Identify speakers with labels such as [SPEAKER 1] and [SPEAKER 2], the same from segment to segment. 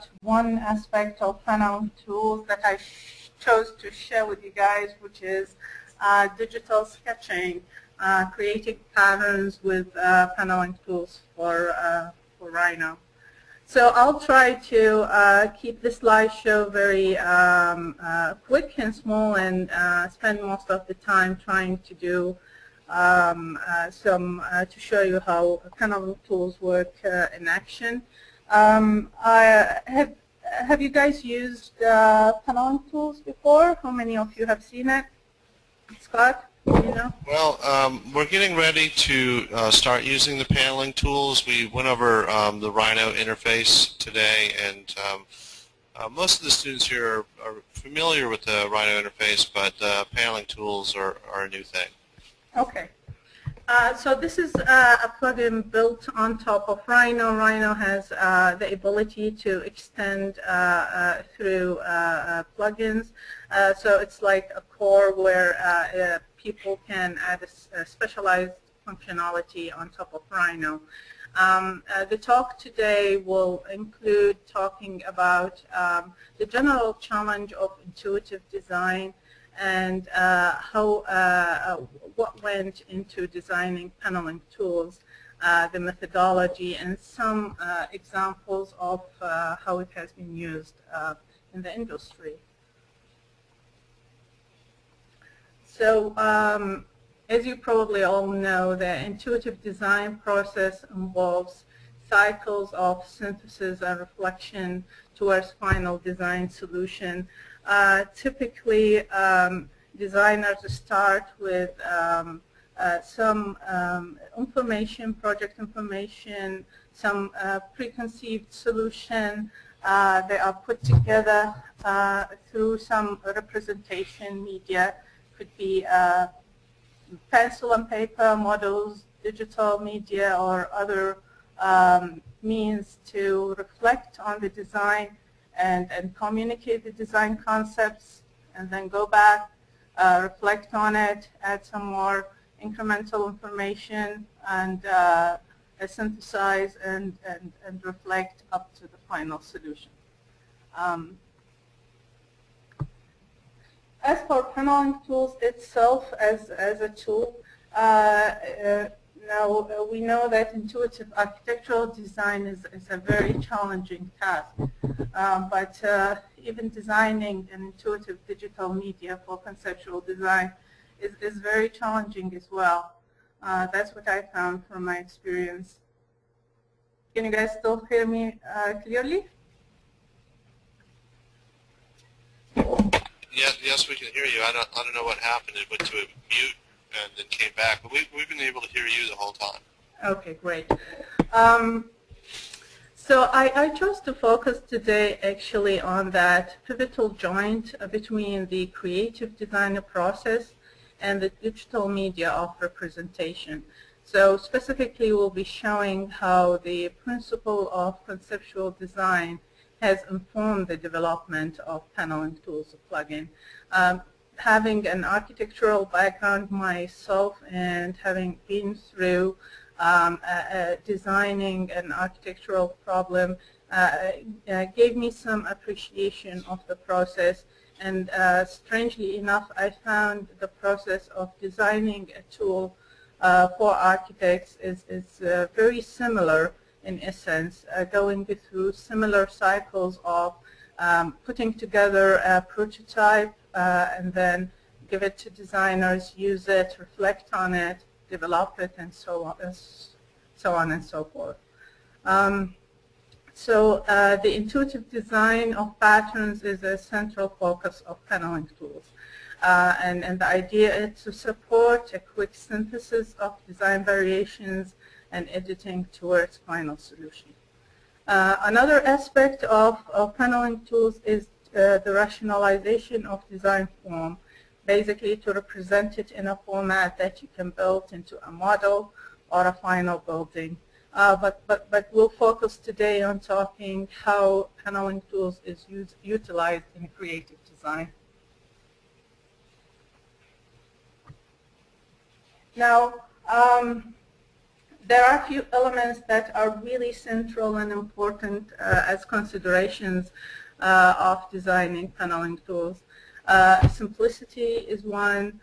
[SPEAKER 1] about one aspect of paneling tools that I chose to share with you guys, which is digital sketching, creating patterns with paneling tools for Rhino. So I'll try to keep the slideshow very quick and small, and spend most of the time trying to do to show you how paneling tools work in action. Have you guys used paneling tools before? How many of you have seen it? Scott, you know?
[SPEAKER 2] Well, we're getting ready to start using the paneling tools. We went over the Rhino interface today, and most of the students here are familiar with the Rhino interface, but paneling tools are a new thing.
[SPEAKER 1] Okay. So this is a plugin built on top of Rhino. Rhino has the ability to extend through plugins. So it's like a core where people can add a specialized functionality on top of Rhino. The talk today will include talking about the general challenge of intuitive design, and what went into designing paneling tools, the methodology, and some examples of how it has been used in the industry. So as you probably all know, the intuitive design process involves cycles of synthesis and reflection towards final design solution. Typically, designers start with some information, project information, some preconceived solution. They are put together through some representation media. Could be pencil and paper models, digital media, or other means to reflect on the design and communicate the design concepts, and then go back, reflect on it, add some more incremental information, and synthesize and reflect up to the final solution. As for paneling tools itself as a tool, now we know that intuitive architectural design is a very challenging task, but even designing an intuitive digital media for conceptual design is very challenging as well. That's what I found from my experience. Can you guys still hear me clearly?
[SPEAKER 2] Yes, we can hear you. I don't know what happened. It went to a mute and then came back, but we've been able to hear you the whole time.
[SPEAKER 1] Okay, great. So I chose to focus today actually on that pivotal joint between the creative design process and the digital media of representation. So specifically, we'll be showing how the principle of conceptual design has informed the development of paneling tools plugin. Having an architectural background myself and having been through designing an architectural problem gave me some appreciation of the process, and strangely enough, I found the process of designing a tool for architects is very similar in essence, going through similar cycles of putting together a prototype and then give it to designers, use it, reflect on it, develop it, and so on and so forth. So the intuitive design of patterns is a central focus of paneling tools. And the idea is to support a quick synthesis of design variations and editing towards final solution. Another aspect of paneling tools is the rationalization of design form, basically to represent it in a format that you can build into a model or a final building. But we'll focus today on talking how paneling tools is utilized in creative design. Now, there are a few elements that are really central and important as considerations of designing paneling tools. Simplicity is one.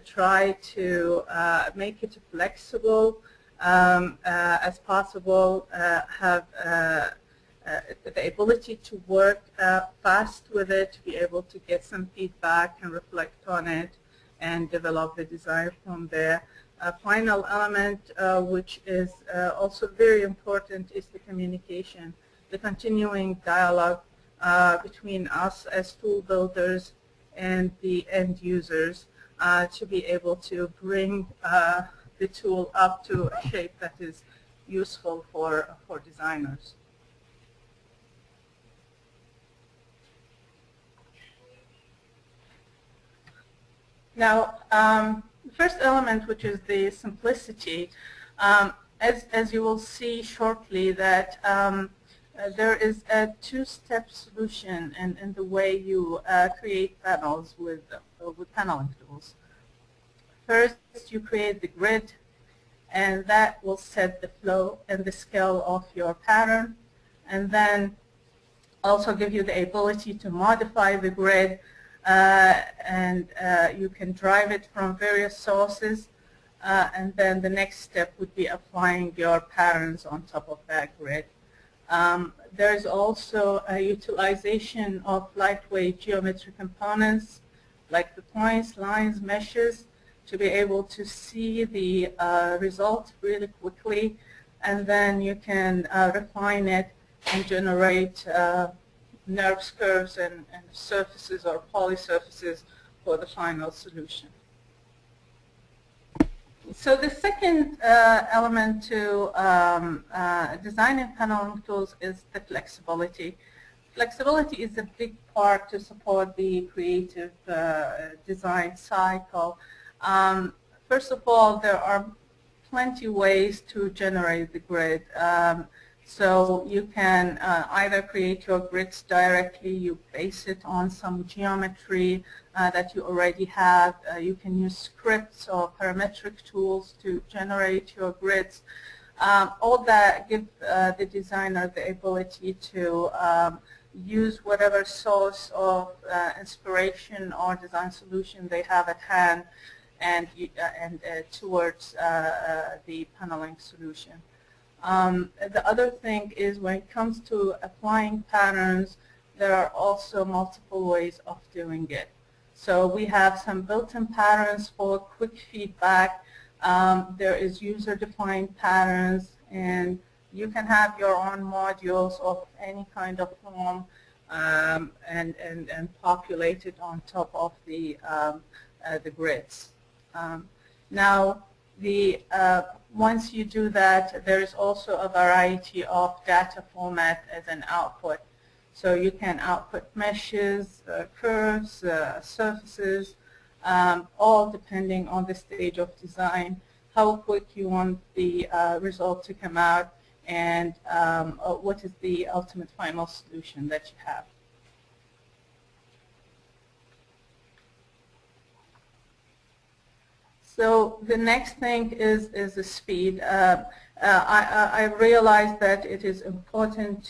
[SPEAKER 1] Try to make it flexible as possible. Have the ability to work fast with it, to be able to get some feedback and reflect on it and develop the design from there. A final element which is also very important is the communication, the continuing dialogue between us as tool builders and the end users to be able to bring the tool up to a shape that is useful for designers. Now, the first element, which is the simplicity, as you will see shortly, that there is a two-step solution in the way you create panels with paneling tools. First, you create the grid, and that will set the flow and the scale of your pattern, and then also give you the ability to modify the grid, and you can drive it from various sources, and then the next step would be applying your patterns on top of that grid. There's also a utilization of lightweight geometric components like the points, lines, meshes, to be able to see the result really quickly, and then you can refine it and generate nerves, curves, and surfaces or polysurfaces for the final solution. So the second element to designing paneling tools is the flexibility. Flexibility is a big part to support the creative design cycle. First of all, there are plenty ways to generate the grid. So you can either create your grids directly, you base it on some geometry that you already have. You can use scripts or parametric tools to generate your grids. All that give the designer the ability to use whatever source of inspiration or design solution they have at hand and towards the paneling solution. The other thing is when it comes to applying patterns, there are also multiple ways of doing it. So we have some built-in patterns for quick feedback. There is user-defined patterns, and you can have your own modules of any kind of form and populate it on top of the grids. Now, once you do that, there is also a variety of data format as an output. So you can output meshes, curves, surfaces, all depending on the stage of design, how quick you want the result to come out, and what is the ultimate final solution that you have. So the next thing is the speed. I realized that it is important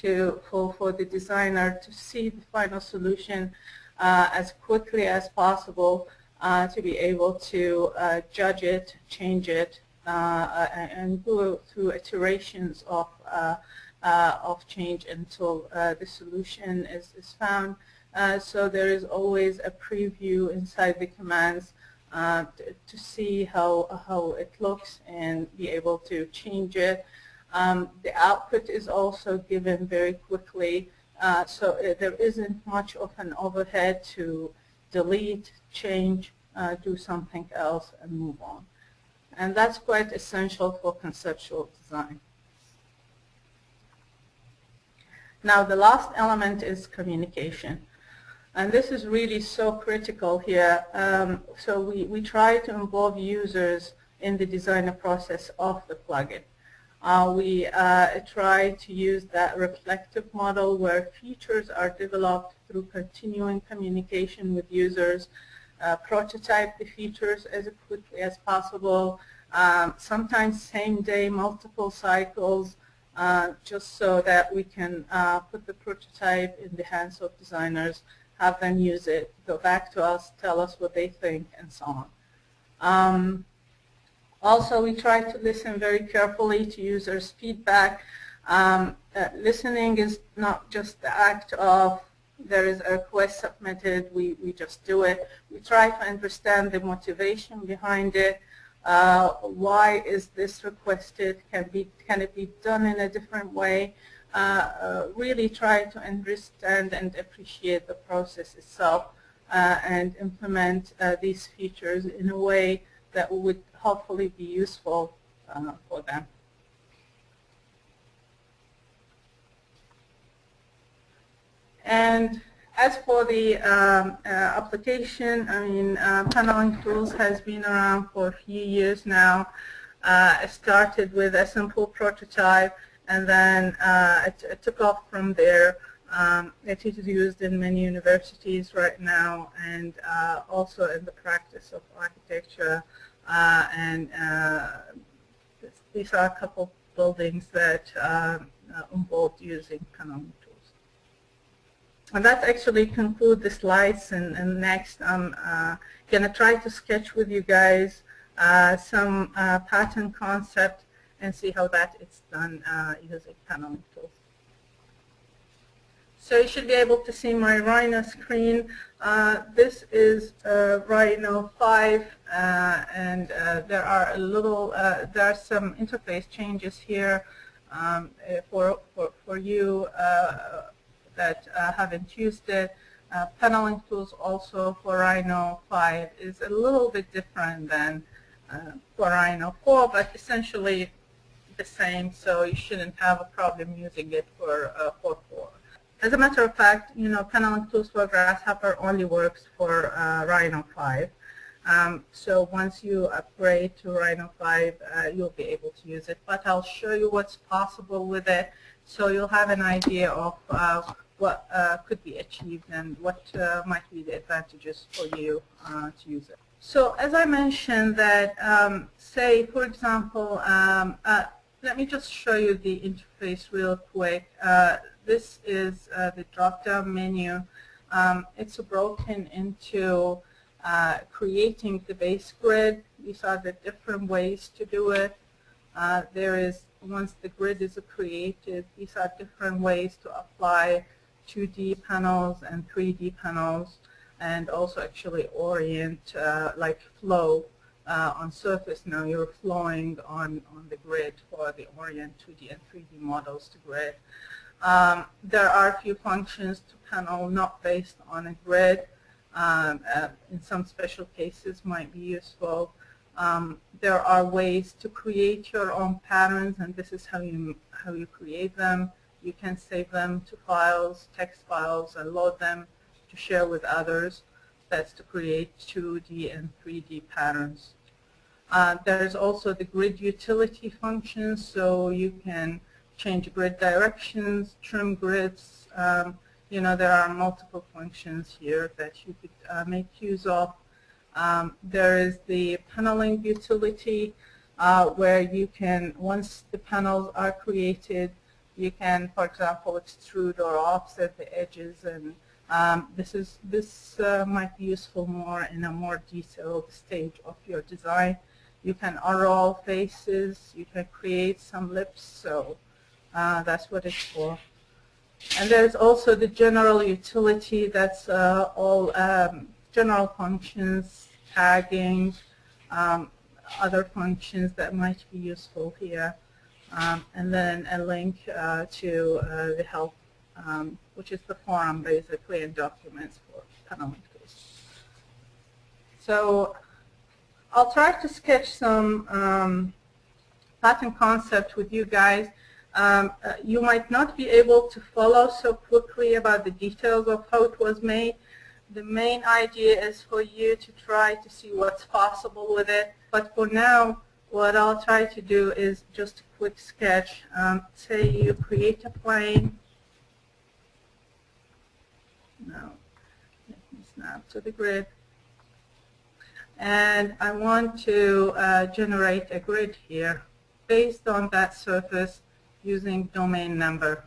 [SPEAKER 1] for the designer to see the final solution as quickly as possible to be able to judge it, change it, and go through iterations of change until the solution is found. So there is always a preview inside the commands to see how it looks and be able to change it. The output is also given very quickly, so there isn't much of an overhead to delete, change, do something else, and move on. And that's quite essential for conceptual design. Now, the last element is communication. And this is really so critical here. So we try to involve users in the design process of the plugin. We try to use that reflective model where features are developed through continuing communication with users, prototype the features as quickly as possible, sometimes same day, multiple cycles, just so that we can put the prototype in the hands of designers, have them use it, go back to us, tell us what they think, and so on. Also, we try to listen very carefully to users' feedback. Listening is not just the act of there is a request submitted, we just do it. We try to understand the motivation behind it. Why is this requested? Can it be done in a different way? Really try to understand and appreciate the process itself and implement these features in a way that would hopefully be useful for them. And as for the application, I mean, PanelingTools has been around for a few years now. It started with a simple prototype, and then it took off from there. It is used in many universities right now, and also in the practice of architecture. And these are a couple buildings that involved using PanelingTools. And that actually concludes the slides, and next I'm going to try to sketch with you guys some pattern concept and see how that is done using PanelingTools. So you should be able to see my Rhino screen. This is Rhino 5, and there are some interface changes here for you that haven't used it. PanelingTools also for Rhino 5 is a little bit different than for Rhino 4, but essentially the same, so you shouldn't have a problem using it for 4. As a matter of fact, you know, PanelingTools for Grasshopper only works for Rhino 5. So once you upgrade to Rhino 5, you'll be able to use it. But I'll show you what's possible with it, so you'll have an idea of what could be achieved and what might be the advantages for you to use it. So as I mentioned that, say, for example, let me just show you the interface real quick. This is the drop-down menu. It's broken into creating the base grid. These are the different ways to do it. Once the grid is created, these are different ways to apply 2D panels and 3D panels, and also actually orient like flow on surface. Now you're flowing on the grid for the orient 2D and 3D models to grid. There are a few functions to panel not based on a grid. In some special cases might be useful. There are ways to create your own patterns, and this is how you create them. You can save them to files, text files, and load them to share with others. That's to create 2D and 3D patterns. There's also the grid utility function, so you can change grid directions, trim grids. You know, there are multiple functions here that you could make use of. There is the paneling utility, where you can, once the panels are created, you can, for example, extrude or offset the edges, and this might be useful more in a more detailed stage of your design. You can unroll faces, you can create some lips, so that's what it's for. And there's also the general utility, that's all general functions, tagging, other functions that might be useful here, and then a link to the help, which is the forum basically, and documents for PanelingTools. So I'll try to sketch some pattern concept with you guys. You might not be able to follow so quickly about the details of how it was made. The main idea is for you to try to see what's possible with it. But for now, what I'll try to do is just a quick sketch. Say you create a plane. Now, let me snap to the grid. and I want to generate a grid here based on that surface using domain number.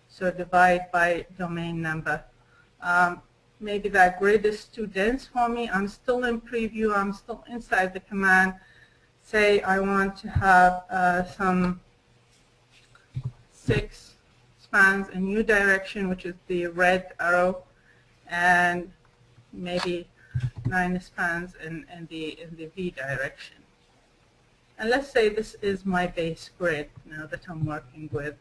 [SPEAKER 1] So divide by domain number. Maybe that grid is too dense for me. I'm still in preview. I'm still inside the command. Say I want to have some 6 spans in U direction, which is the red arrow, and maybe 9 spans in the V direction. And let's say this is my base grid now that I'm working with.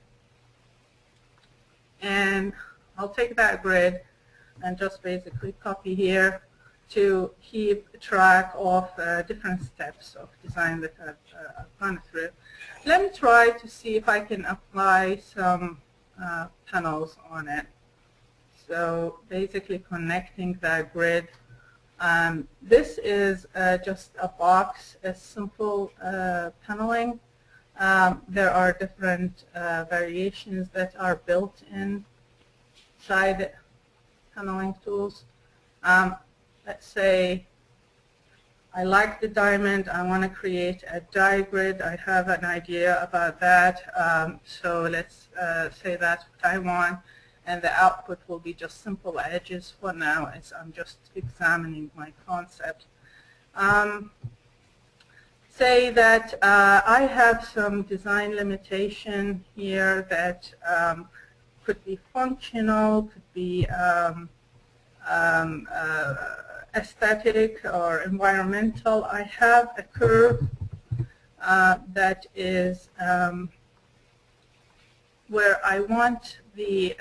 [SPEAKER 1] And I'll take that grid and just basically copy here to keep track of different steps of design that I've gone through. Let me try to see if I can apply some panels on it. So basically connecting that grid. This is just a box, a simple paneling. There are different variations that are built inside paneling tools. Let's say I like the diamond. I want to create a die grid. I have an idea about that. So let's say that's what I want. And the output will be just simple edges for now, as I'm just examining my concept. Say that I have some design limitation here that could be functional, could be aesthetic or environmental. I have a curve that is where I want the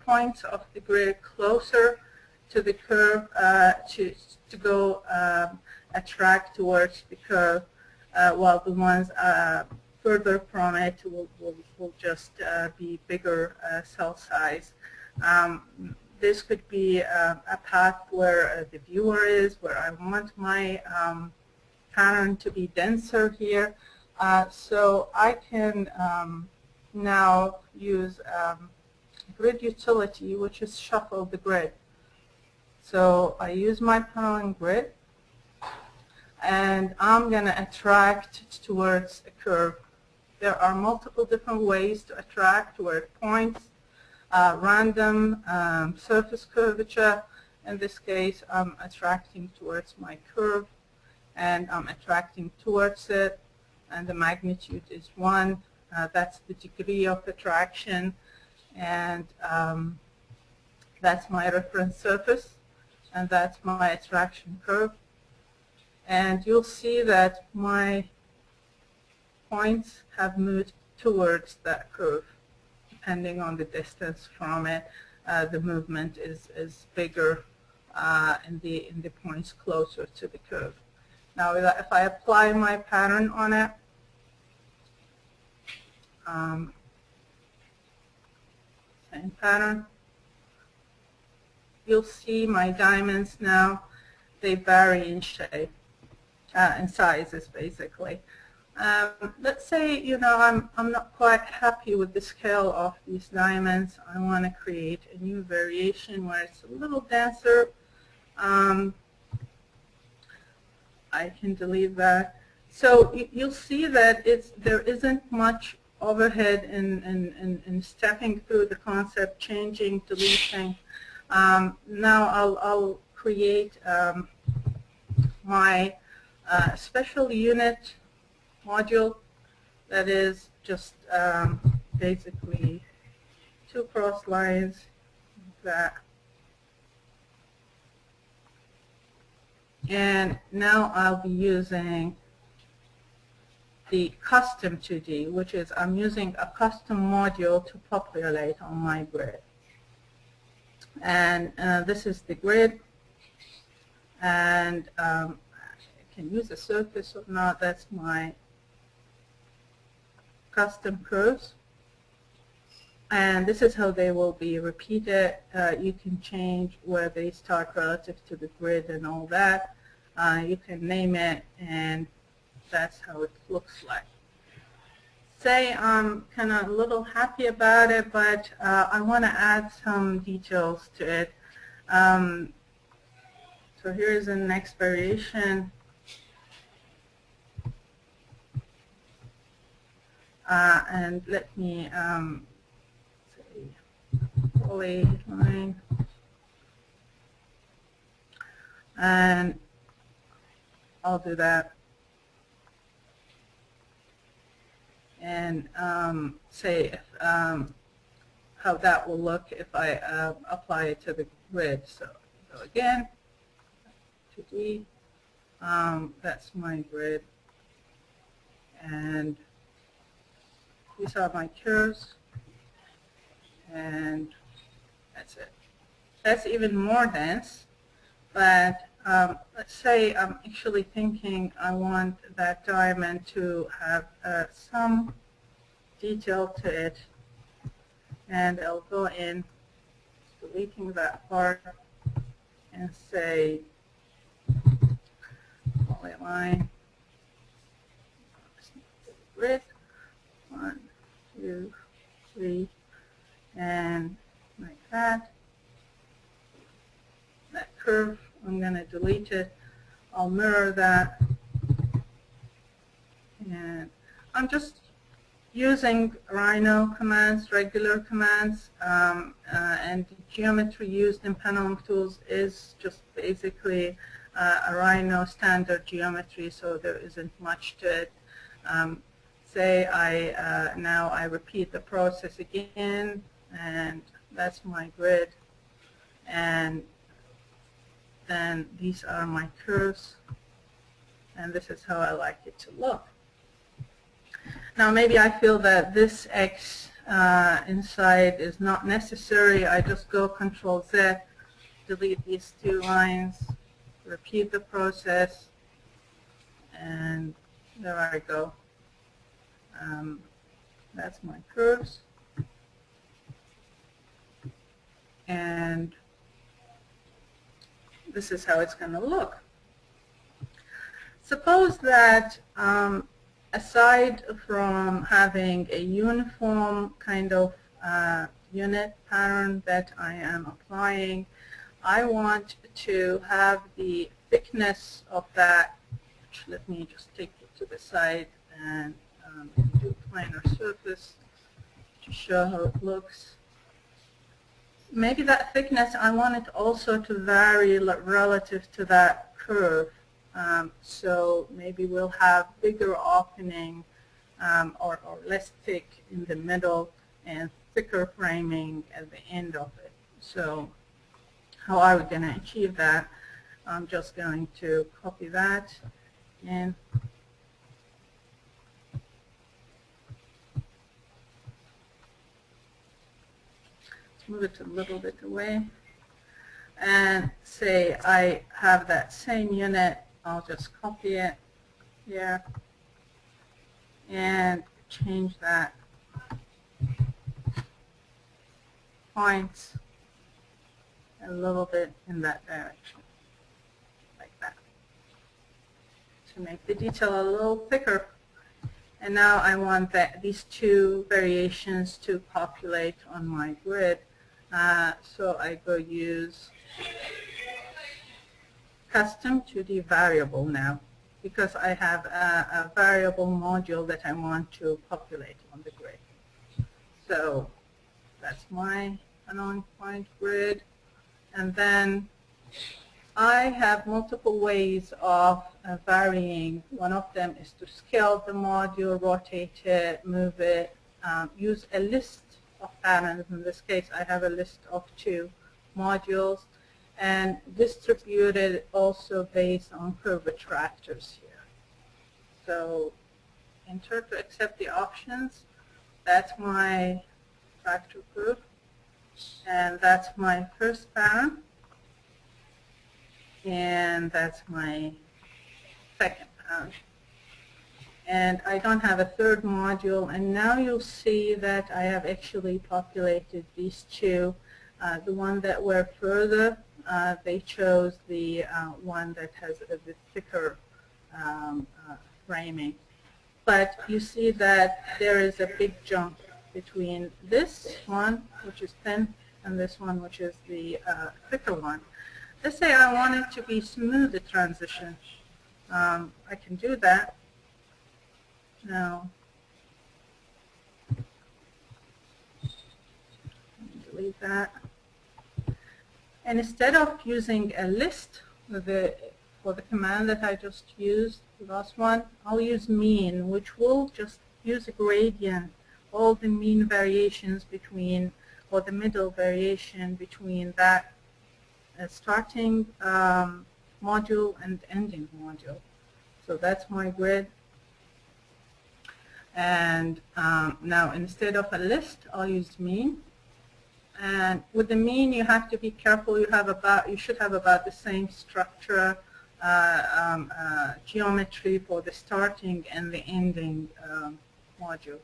[SPEAKER 1] points of the grid closer to the curve to go attract towards the curve, while the ones further from it will just be bigger cell size. This could be a path where the viewer is, where I want my pattern to be denser here. So I can now use grid utility, which is shuffle the grid. So I use my paneling grid, and I'm going to attract towards a curve. There are multiple different ways to attract toward points, random surface curvature. In this case, I'm attracting towards my curve, and I'm attracting towards it, and the magnitude is 1. That's the degree of attraction, and that's my reference surface, and that's my attraction curve. And you'll see that my points have moved towards that curve. Depending on the distance from it, the movement is bigger in the points closer to the curve. Now, if I apply my pattern on it, same pattern, you'll see my diamonds now, they vary in shape, in sizes basically. Let's say, you know, I'm not quite happy with the scale of these diamonds. I want to create a new variation where it's a little denser. I can delete that. So you'll see that there isn't much overhead in stepping through the concept, changing, deleting. Now I'll create my special unit module that is just basically 2 cross lines like that. And now I'll be using the custom 2D, which is I'm using a custom module to populate on my grid. And this is the grid, and I can use a surface or not. That's my custom curves, and this is how they will be repeated. You can change where they start relative to the grid and all that. You can name it, and that's how it looks like. Say I'm kind of a little happy about it, but I want to add some details to it. So here is the next variation. And let me say polyline, and I'll do that. And say how that will look if I apply it to the grid. So again, 2D, that's my grid, and these are my curves, and that's it. That's even more dense, but let's say I'm actually thinking I want that diamond to have some detail to it, and I'll go in, deleting that part, and say polyline, grid, 1, 2, 3, and like that. That curve, I'm going to delete it. I'll mirror that. And I'm just using Rhino commands, regular commands, and the geometry used in PanelingTools is just basically a Rhino standard geometry, so there isn't much to it. Say now I repeat the process again, and that's my grid, and then these are my curves, and this is how I like it to look. Now maybe I feel that this X inside is not necessary. I just go Control Z, delete these two lines, repeat the process, and there I go. That's my curves, and this is how it's going to look. Suppose that aside from having a uniform kind of unit pattern that I am applying, I want to have the thickness of that, which let me just take it to the side and do planar surface to show how it looks. Maybe that thickness, I want it also to vary relative to that curve. So maybe we'll have bigger opening or less thick in the middle and thicker framing at the end of it. So how are we going to achieve that? I'm just going to copy that and move it a little bit away, and say I have that same unit. I'll just copy it here and change that point a little bit in that direction, like that, to make the detail a little thicker. And now I want these two variations to populate on my grid. So I go use custom 2D variable now, because I have a variable module that I want to populate on the grid. So that's my unknown point grid. And then I have multiple ways of varying. One of them is to scale the module, rotate it, move it, use a list of patterns. In this case, I have a list of 2 modules, and distribute it also based on curve attractors here. So enter to accept the options. That's my attractor curve, and that's my first pattern, and that's my second pattern. And I don't have a third module, and now you'll see that I have actually populated these 2. The one that were further, they chose the one that has a bit thicker framing. But you see that there is a big jump between this one, which is thin, and this one, which is the thicker one. let's say I want it to be smooth, the transition. I can do that. Now, delete that. And instead of using a list for the command that I just used, the last one, I'll use mean, which will just use a gradient, all the mean variations between, or the middle variation between that starting module and ending module. So that's my grid. And now instead of a list, I'll use mean. And with the mean, you have to be careful. You should have about the same structure, geometry for the starting and the ending module.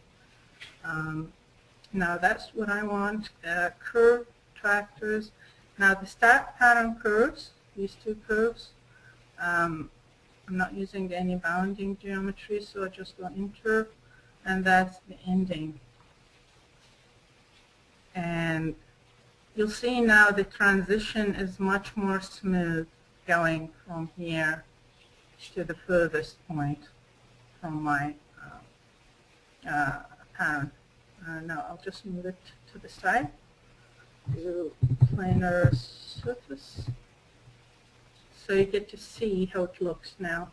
[SPEAKER 1] Now that's what I want. Curve tractors. Now the start pattern curves, these two curves, I'm not using any bounding geometry, so I just go enter, and that's the ending. And you'll see now the transition is much more smooth going from here to the furthest point from my pattern. Now I'll just move it to the side, to planar surface, so you get to see how it looks now.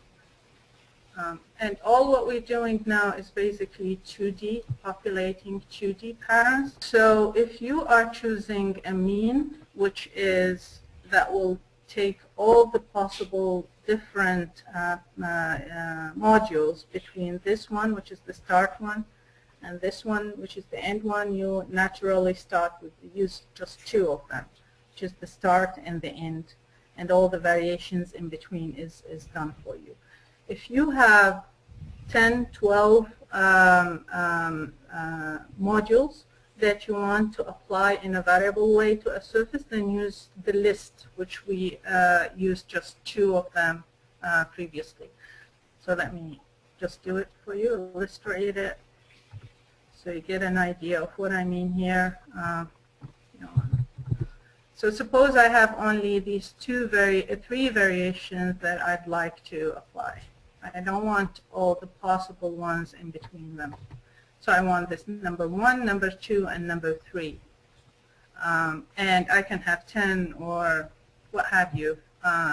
[SPEAKER 1] And all what we're doing now is basically 2D, populating 2D patterns. So if you are choosing a mean, which is, that will take all the possible different modules between this one, which is the start one, and this one, which is the end one, you naturally start with, use just two of them, which is the start and the end, and all the variations in between is done for you. If you have 10, 12 modules that you want to apply in a variable way to a surface, then use the list, which we used just two of them previously. So let me just do it for you, illustrate it, so you get an idea of what I mean here. So suppose I have only these three variations that I'd like to apply. I don't want all the possible ones in between them. So I want this number 1, number 2, and number 3. And I can have 10 or what have you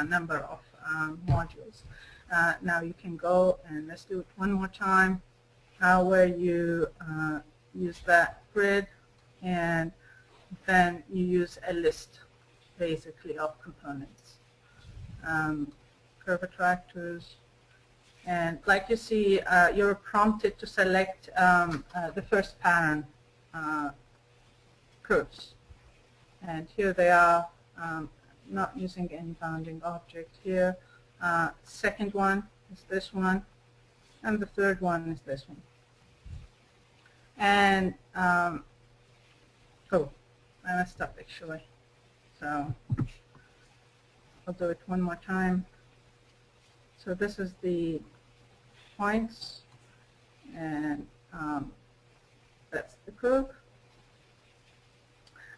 [SPEAKER 1] number of modules. Now you can go and let's do it one more time, where you use that grid and then you use a list basically of components. Curve attractors. And like you see, you're prompted to select the first pattern curves. And here they are, not using any bounding object here. Second one is this one, and the third one is this one. And, oh, I messed up actually. So I'll do it one more time. So this is the points, and that's the curve.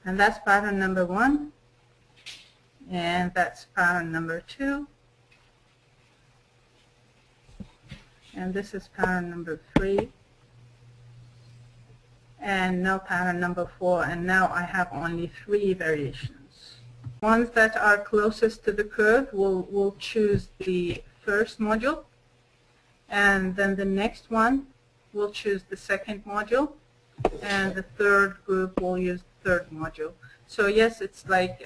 [SPEAKER 1] And that's pattern number 1, and that's pattern number 2, and this is pattern number 3, and now pattern number 4, and now I have only 3 variations. Ones that are closest to the curve will choose the first module, and then the next one will choose the second module, and the third group will use the third module. So yes, it's like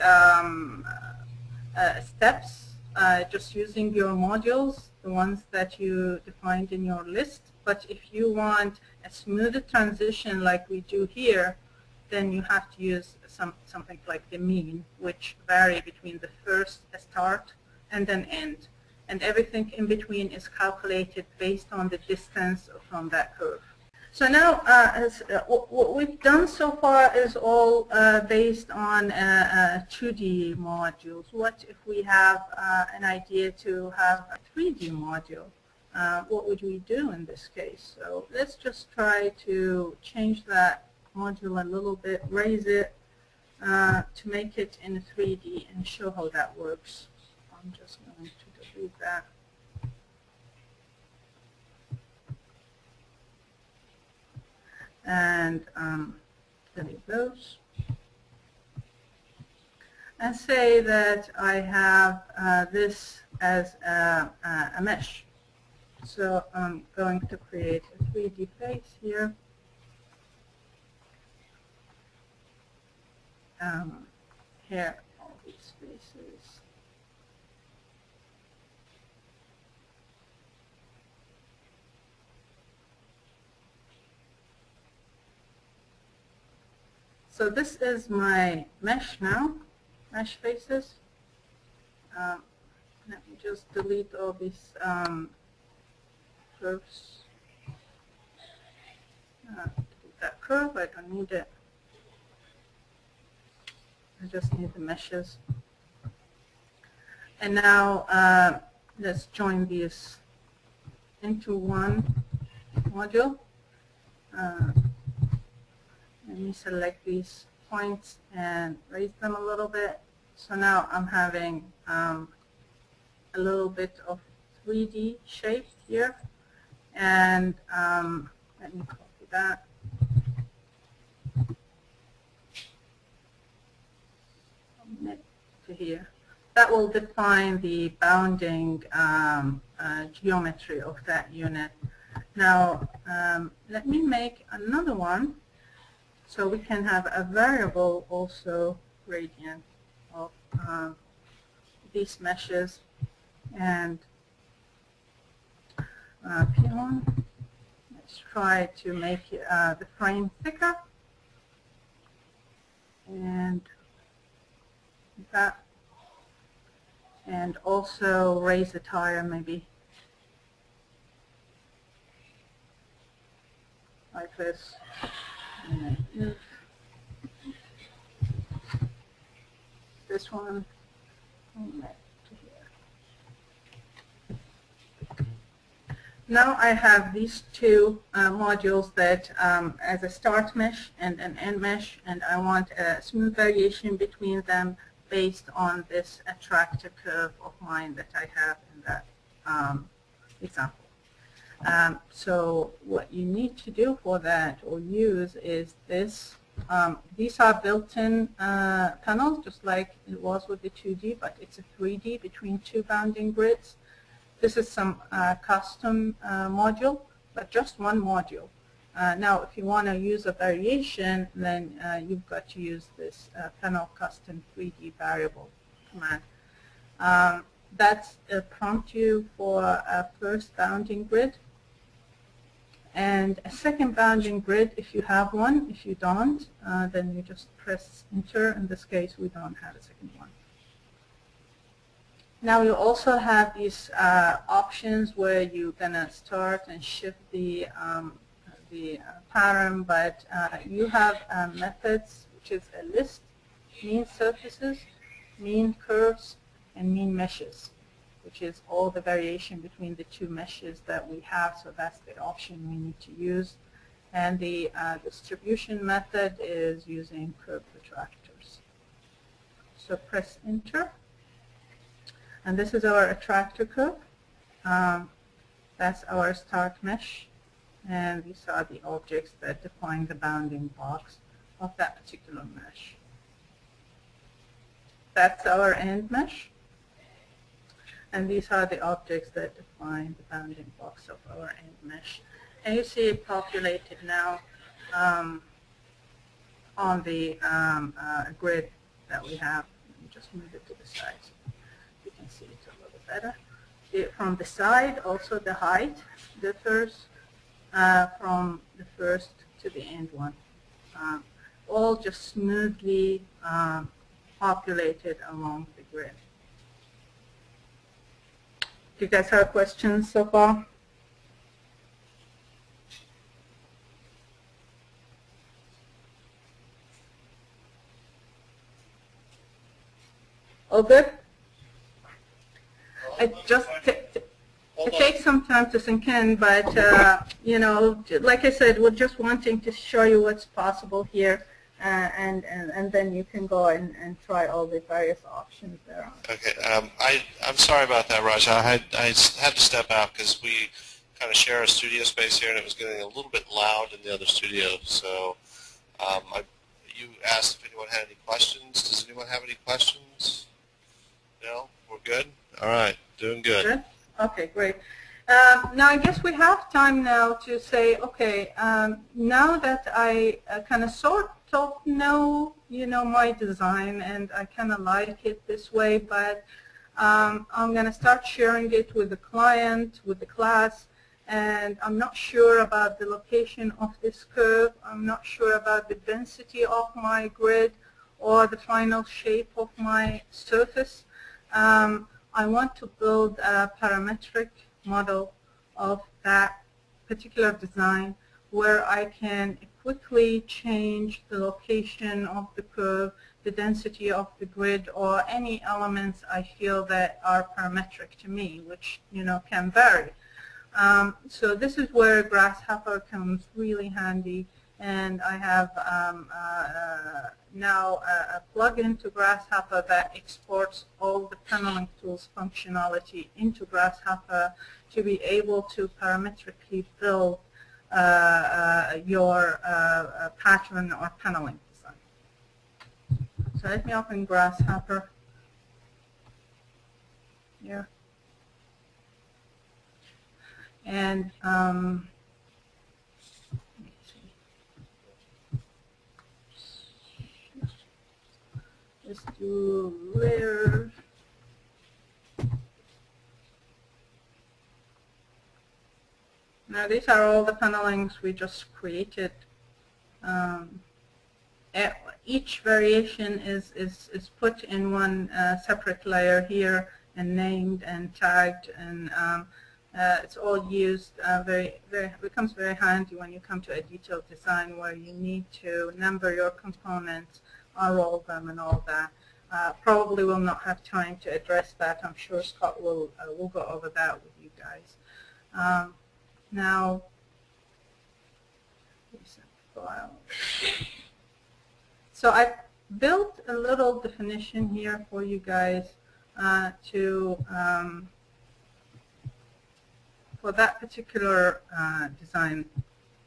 [SPEAKER 1] steps, just using your modules, the ones that you defined in your list. But if you want a smoother transition like we do here, then you have to use something like the mean, which vary between the first start and then end. And everything in between is calculated based on the distance from that curve. So now, what we've done so far is all based on 2D modules. What if we have an idea to have a 3D module? What would we do in this case? So let's just try to change that module a little bit, raise it, to make it in 3D and show how that works. I'm just going to delete that. And delete those. And say that I have this as a mesh. So I'm going to create a 3D face here. Here, all these faces. So this is my mesh now, mesh faces. Let me just delete all these curves. Delete that curve, I don't need it. I just need the meshes. And now let's join these into one module. Let me select these points and raise them a little bit. So now I'm having a little bit of 3D shape here. And let me copy that. To here. That will define the bounding geometry of that unit. Now, let me make another one so we can have a variable also gradient of these meshes. And P1, let's try to make the frame thicker. And that, and also raise the tire maybe like this, and then this one to here. Now I have these two modules that as a start mesh and an end mesh, and I want a smooth variation between them based on this attractor curve of mine that I have in that example. So what you need to do for that or use is this. These are built-in panels, just like it was with the 2D, but it's a 3D between two bounding grids. This is some custom module, but just one module. Now, if you want to use a variation, then you've got to use this panel custom 3D variable command. That's a prompt you for a first bounding grid. And a second bounding grid, if you have one. If you don't, then you just press enter. In this case, we don't have a second one. Now you also have these options where you're going to start and shift the pattern, but you have methods, which is a list, mean surfaces, mean curves, and mean meshes, which is all the variation between the two meshes that we have. So that's the option we need to use. And the distribution method is using curve attractors. So press enter. And this is our attractor curve. That's our start mesh. And these are the objects that define the bounding box of that particular mesh. That's our end mesh. And these are the objects that define the bounding box of our end mesh. And you see it populated now on the grid that we have. Let me just move it to the side so you can see it a little better. From the side, also the height differs from the first to the end one. All just smoothly populated along the grid. Do you guys have questions so far? All good? It takes some time to sink in, but you know, like I said, we're just wanting to show you what's possible here. and then you can go and try all the various options there.
[SPEAKER 2] Okay, I'm sorry about that, Raj. I had to step out because we kind of share a studio space here, and it was getting a little bit loud in the other studio. So you asked if anyone had any questions. Does anyone have any questions? No? We're good? All right, doing good.
[SPEAKER 1] Good? Okay, great. Now I guess we have time now to say, okay, now that I kind of sort of know, my design, and I kind of like it this way, but I'm going to start sharing it with the client, with the class, and I'm not sure about the location of this curve. I'm not sure about the density of my grid or the final shape of my surface. I want to build a parametric model of that particular design where I can quickly change the location of the curve, the density of the grid, or any elements I feel that are parametric to me, which can vary. So this is where Grasshopper comes really handy, and I have now a plug-in to Grasshopper that exports all the PanelingTools functionality into Grasshopper to be able to parametrically build your pattern or paneling design. So let me open Grasshopper here. And let's do layer. Now these are all the panelings we just created. Each variation is put in one separate layer here and named and tagged, and it's all used becomes very handy when you come to a detailed design where you need to number your components, unroll them, and all that. Probably will not have time to address that. I'm sure Scott will go over that with you guys. Now, recent file. So I built a little definition here for you guys for that particular design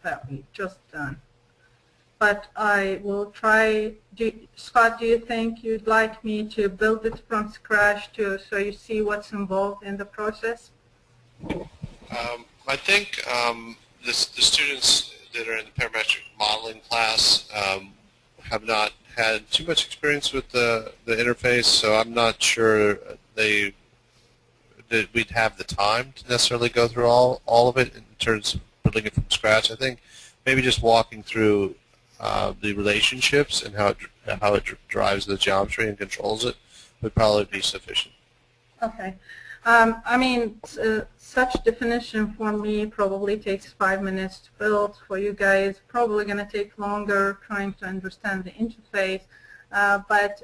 [SPEAKER 1] that we just done. But I will try. Scott, do you think you'd like me to build it from scratch so you see what's involved in the process?
[SPEAKER 2] I think the students that are in the parametric modeling class have not had too much experience with the interface, so I'm not sure that we'd have the time to necessarily go through all of it in terms of building it from scratch. I think maybe just walking through the relationships and how it drives the geometry and controls it would probably be sufficient.
[SPEAKER 1] Okay. I mean, such definition for me probably takes 5 minutes to build. For you guys, probably going to take longer trying to understand the interface. But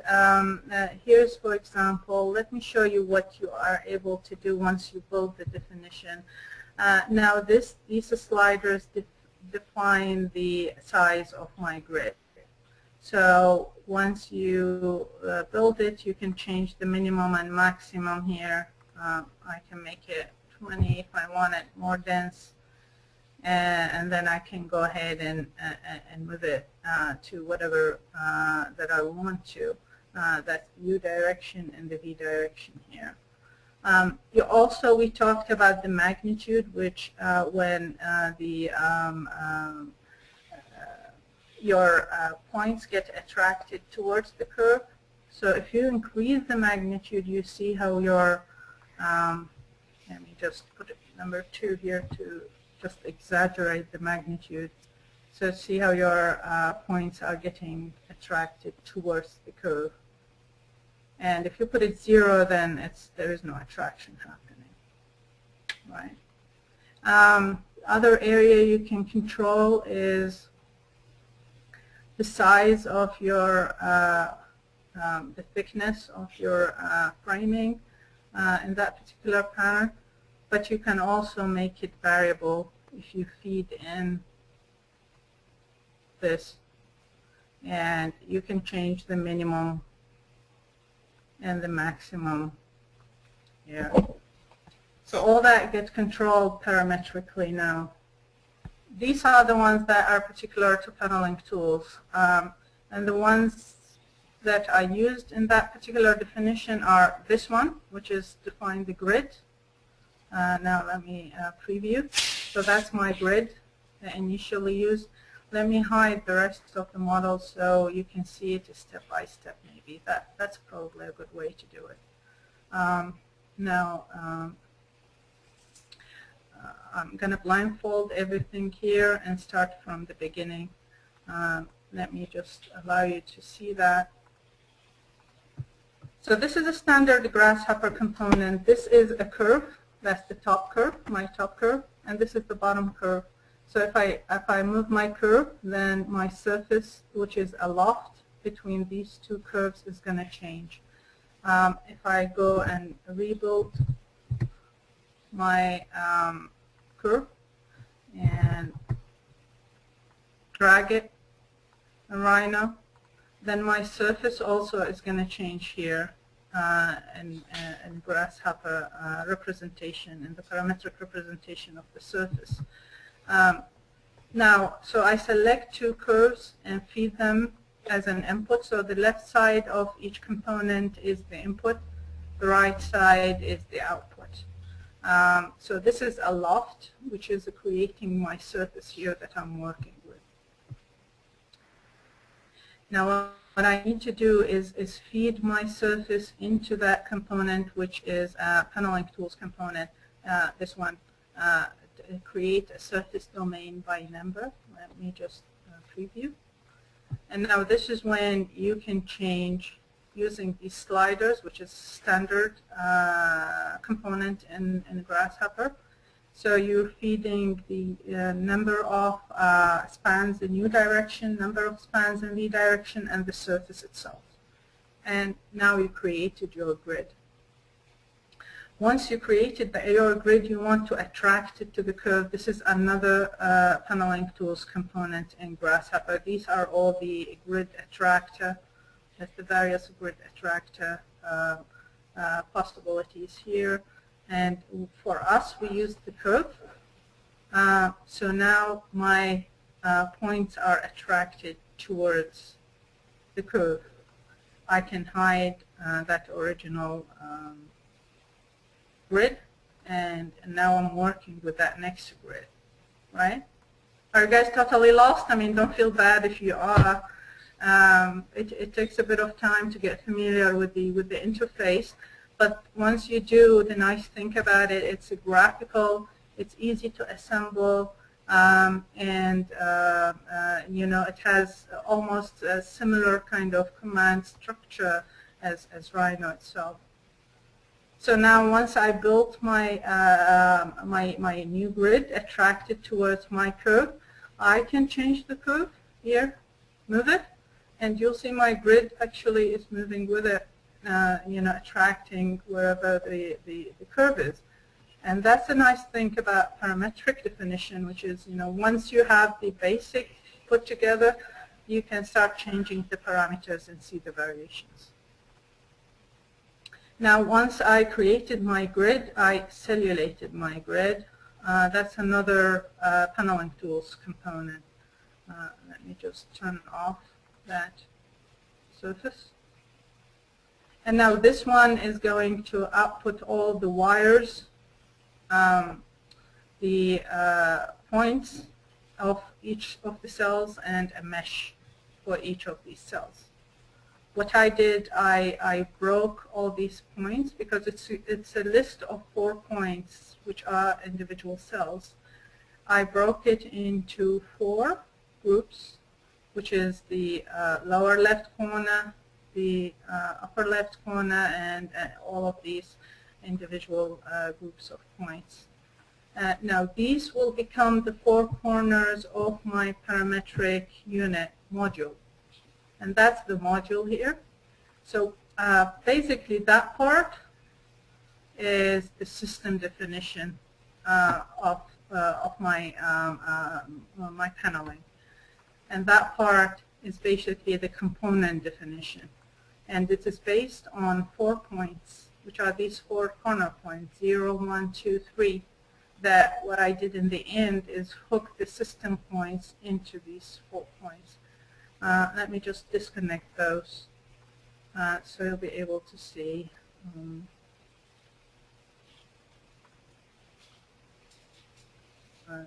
[SPEAKER 1] here's, for example, let me show you what you are able to do once you build the definition. Now, these sliders define the size of my grid. So once you build it, you can change the minimum and maximum here. I can make it 20 if I want it more dense, and then I can go ahead and move it to whatever that I want to. That's U direction and the V direction here. We talked about the magnitude, which when your points get attracted towards the curve. So if you increase the magnitude, you see how your let me just put number 2 here to just exaggerate the magnitude. So see how your points are getting attracted towards the curve. And if you put it 0, then there is no attraction happening, right? Other area you can control is the size of your, the thickness of your framing in that particular pattern, but you can also make it variable if you feed in this. and you can change the minimum and the maximum here. So all that gets controlled parametrically now. These are the ones that are particular to PanelingTools, and the ones that are used in that particular definition are this one, which is define the grid. Now let me preview. So that's my grid that I initially used. Let me hide the rest of the model so you can see it step by step maybe. That's probably a good way to do it. Now I'm going to blindfold everything here and start from the beginning. Let me just allow you to see that. So this is a standard grasshopper component. This is a curve. That's the top curve, my top curve, and this is the bottom curve. So if I move my curve, then my surface, which is a loft between these two curves, is going to change. If I go and rebuild my curve and drag it in Rhino, then my surface also is going to change here in grasshopper representation, in the parametric representation of the surface. Now, so I select two curves and feed them as an input. So the left side of each component is the input, the right side is the output. So this is a loft, which is creating my surface here that I'm working with. Now, what I need to do is feed my surface into that component, which is a PanelingTools component, this one. Create a surface domain by number. Let me just preview. And now this is when you can change using these sliders, which is standard component in Grasshopper. So you're feeding the number of spans in U direction, number of spans in V direction, and the surface itself. And now you created your grid. Once you created your grid, you want to attract it to the curve. This is another PanelingTools component in Grasshopper. These are all the grid attractor. That's the various grid attractor possibilities here. And for us, we use the curve. So now my points are attracted towards the curve. I can hide that original grid, and now I'm working with that next grid, right? Are you guys totally lost? I mean, don't feel bad if you are. It takes a bit of time to get familiar with the interface, but once you do, the nice thing about it, it's graphical, it's easy to assemble, and you know, it has almost a similar kind of command structure as Rhino itself. So now once I built my, my new grid attracted towards my curve, I can change the curve here, move it, and you'll see my grid actually is moving with it, you know, attracting wherever the curve is. And that's a nice thing about parametric definition, which is, you know, once you have the basic put together, you can start changing the parameters and see the variations. Now, once I created my grid, I cellulated my grid. That's another PanelingTools component. Let me just turn off that surface. And now this one is going to output all the wires, the points of each of the cells, and a mesh for each of these cells. What I did, I broke all these points because it's a list of 4 points which are individual cells. I broke it into 4 groups, which is the lower left corner, the upper left corner, and all of these individual groups of points. Now these will become the 4 corners of my parametric unit module. And that's the module here. So basically that part is the system definition of my, my paneling. And that part is basically the component definition. And it is based on 4 points, which are these 4 corner points, 0, 1, 2, 3, that what I did in the end is hook the system points into these 4 points. Let me just disconnect those so you'll be able to see.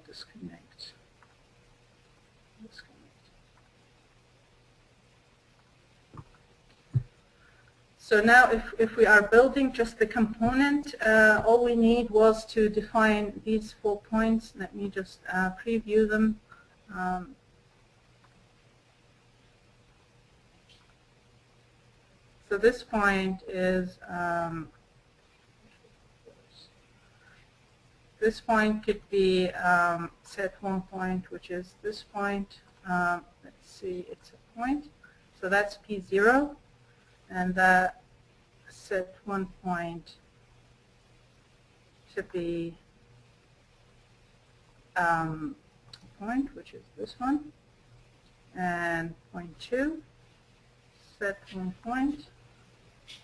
[SPEAKER 1] Disconnect. So now if we are building just the component, all we need was to define these 4 points. Let me just preview them. So this point is, this point could be set 1 point, which is this point. Let's see, it's a point. So that's P0. And that set 1 point to be a point, which is this one. And point 2, set 1 point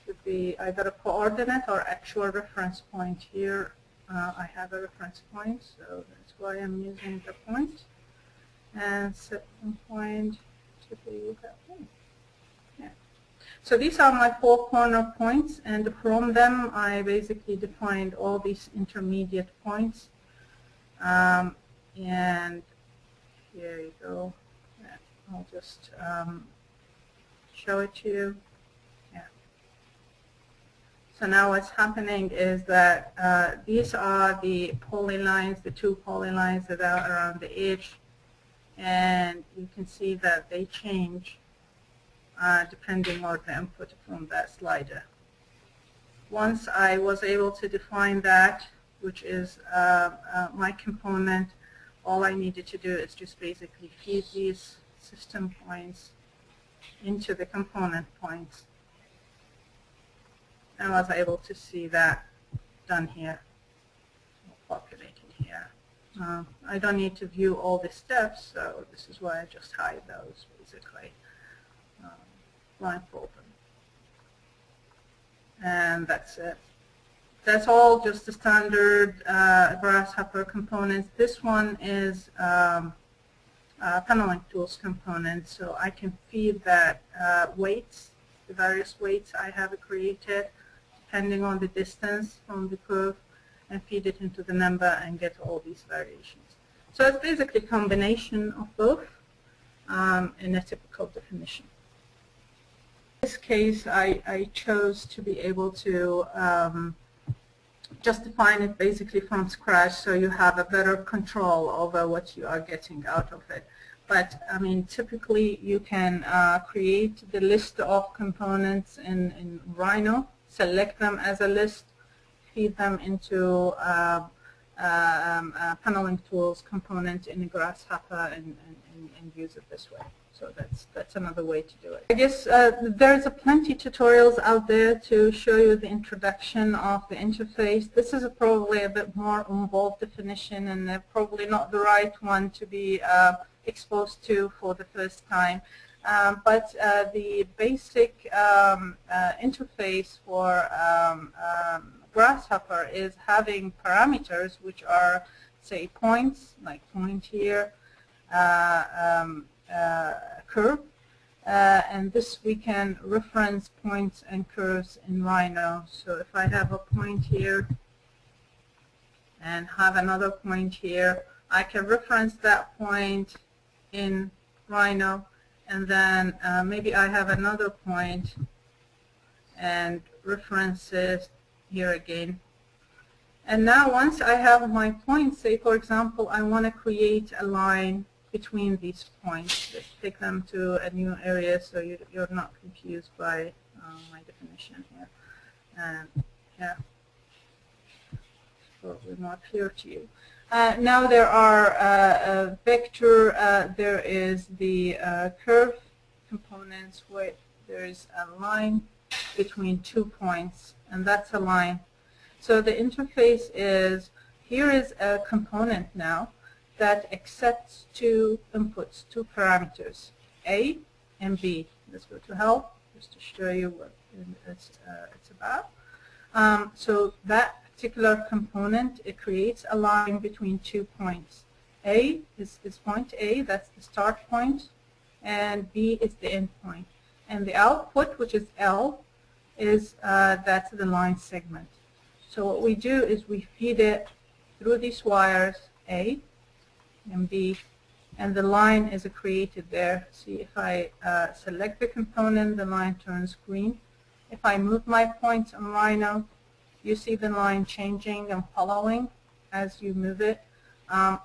[SPEAKER 1] to be either a coordinate or actual reference point. Here I have a reference point, so that's why I'm using the point. And set 1 point to be that one. Yeah. So these are my 4 corner points, and from them I basically defined all these intermediate points. And here you go. I'll just show it to you. Yeah. So now what's happening is that these are the polylines, the 2 polylines that are around the edge, and you can see that they change depending on the input from that slider. Once I was able to define that, which is my component, all I needed to do is just basically feed these system points into the component points. And I was able to see that done here, populated here. I don't need to view all the steps, so this is why I just hide those, basically. Blindfold them. And that's it. That's all just the standard Grasshopper components. This one is PanelingTools component, so I can feed that weights, the various weights I have created, depending on the distance from the curve, and feed it into the number and get all these variations. So it's basically a combination of both in a typical definition. In this case, I chose to be able to just define it basically from scratch, so you have a better control over what you are getting out of it. But I mean, typically you can create the list of components in Rhino, select them as a list, feed them into PanelingTools component in a Grasshopper, and use it this way. So that's another way to do it. I guess there's plenty tutorials out there to show you the introduction of the interface. This is probably a bit more involved definition, and probably not the right one to be exposed to for the first time. But the basic interface for Grasshopper is having parameters, which are, say, points, like point here, curve, and this we can reference points and curves in Rhino. So if I have a point here and have another point here, I can reference that point in Rhino, and then maybe I have another point and reference it here again. And now once I have my points, say for example I want to create a line between these points. Let's take them to a new area so you're not confused by my definition here. And yeah, probably more clear to you. Now there are a vector, there is the curve components where there is a line between 2 points, and that's a line. So the interface is, here is a component now that accepts 2 inputs, 2 parameters, A MB. Let's go to help just to show you what it's about. So that particular component, it creates a line between 2 points. A is point A, that's the start point, and B is the end point. And the output, which is L, is that's the line segment. So what we do is we feed it through these wires A and B, and the line is created there. See, if I select the component, the line turns green. If I move my points on Rhino, you see the line changing and following as you move it.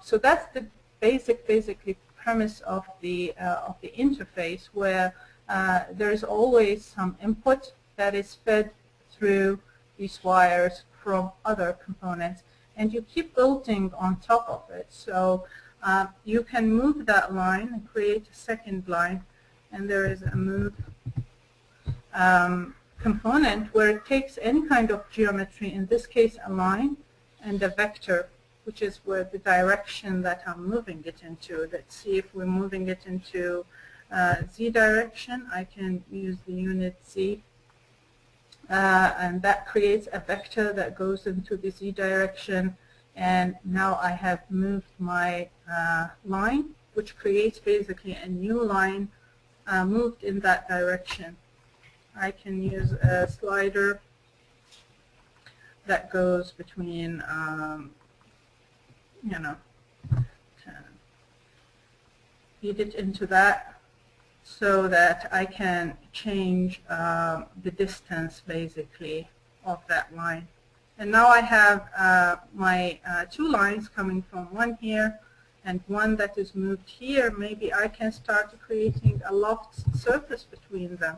[SPEAKER 1] So that's the basically premise of the interface, where there is always some input that is fed through these wires from other components, and you keep building on top of it. So you can move that line and create a second line, and there is a move component where it takes any kind of geometry, in this case a line, and a vector, which is where the direction that I'm moving it into. Let's see if we're moving it into Z direction. I can use the unit Z, and that creates a vector that goes into the Z direction. And now I have moved my line, which creates basically a new line moved in that direction. I can use a slider that goes between, feed it into that so that I can change the distance basically of that line. And now I have my 2 lines coming from one here and one that is moved here. Maybe I can start creating a loft surface between them.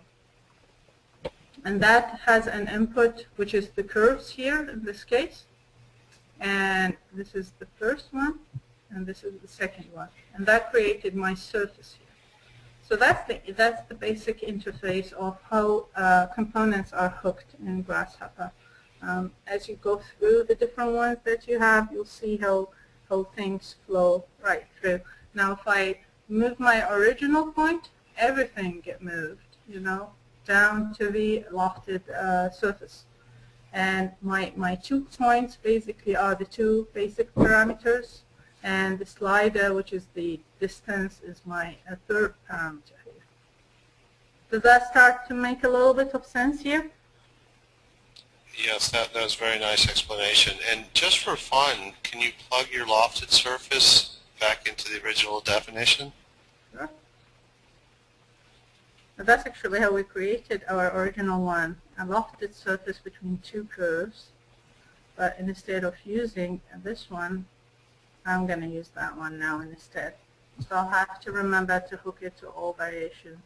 [SPEAKER 1] And that has an input, which is the curves here in this case. And this is the first one, and this is the second one. And that created my surface here. So that's the basic interface of how components are hooked in Grasshopper. As you go through the different ones that you have, you'll see how things flow right through. Now, if I move my original point, everything get moved, down to the lofted surface. And my 2 points basically are the 2 basic parameters, and the slider, which is the distance, is my 3rd parameter here. Does that start to make a little bit of sense here?
[SPEAKER 2] Yes, that was a very nice explanation. And just for fun, can you plug your lofted surface back into the original definition?
[SPEAKER 1] Sure. But that's actually how we created our original one, a lofted surface between 2 curves. But instead of using this one, I'm going to use that one now instead. So I'll have to remember to hook it to all variations.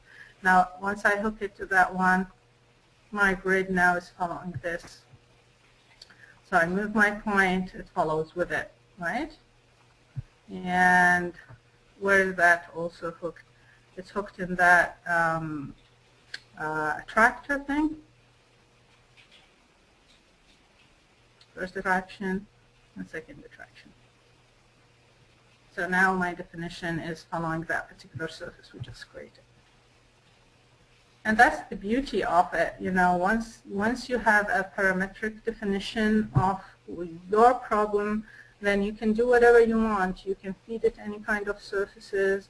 [SPEAKER 1] Now, once I hook it to that one, my grid now is following this. So I move my point, it follows with it, right? And where is that also hooked? It's hooked in that attractor thing. First attraction and second attraction. So now my definition is following that particular surface we just created. And that's the beauty of it, once you have a parametric definition of your problem, then you can do whatever you want. You can feed it any kind of surfaces.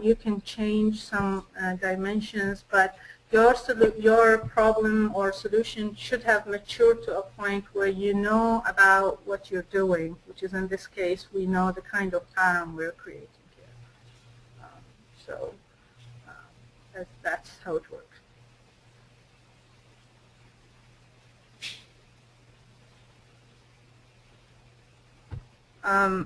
[SPEAKER 1] You can change some dimensions, but your problem or solution should have matured to a point where you know about what you're doing, which is in this case, we know the kind of pattern we're creating here. So that's how it works.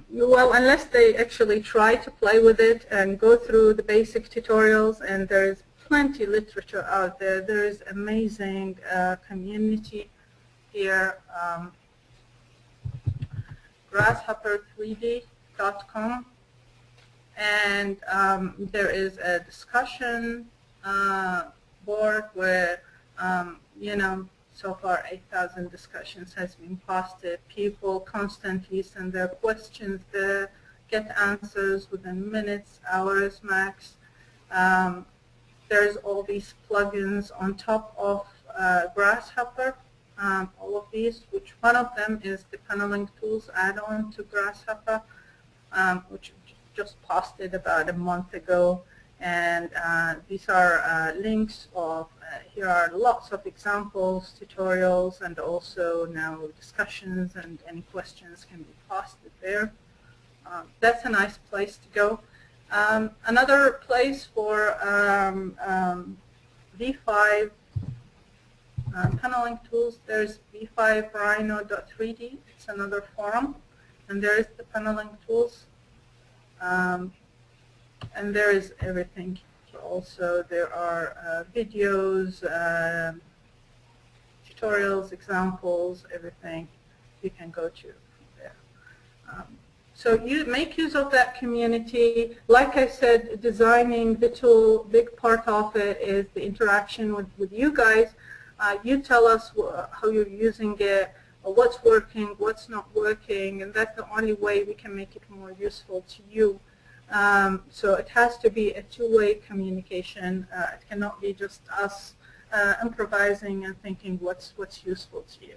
[SPEAKER 1] Well, unless they actually try to play with it and go through the basic tutorials, and there's plenty literature out there. There is amazing community here. Grasshopper3D.com, and there is a discussion board where so far 8,000 discussions has been posted. People constantly send their questions there, get answers within minutes, hours max. There's all these plugins on top of Grasshopper. All of these, which one of them is the PanelingTools add-on to Grasshopper, which just posted about a month ago. And these are links of, here are lots of examples, tutorials, and also now discussions, and any questions can be posted there. That's a nice place to go. Another place for V5 PanelingTools, there's V5 Rhino.3D. It's another forum. And there is the PanelingTools. And there is everything. Also, there are videos, tutorials, examples, everything you can go to there. So you make use of that community. Like I said, designing the tool, big part of it is the interaction with you guys. You tell us how you're using it, what's working, what's not working, and that's the only way we can make it more useful to you. So it has to be a two-way communication. It cannot be just us improvising and thinking what's useful to you.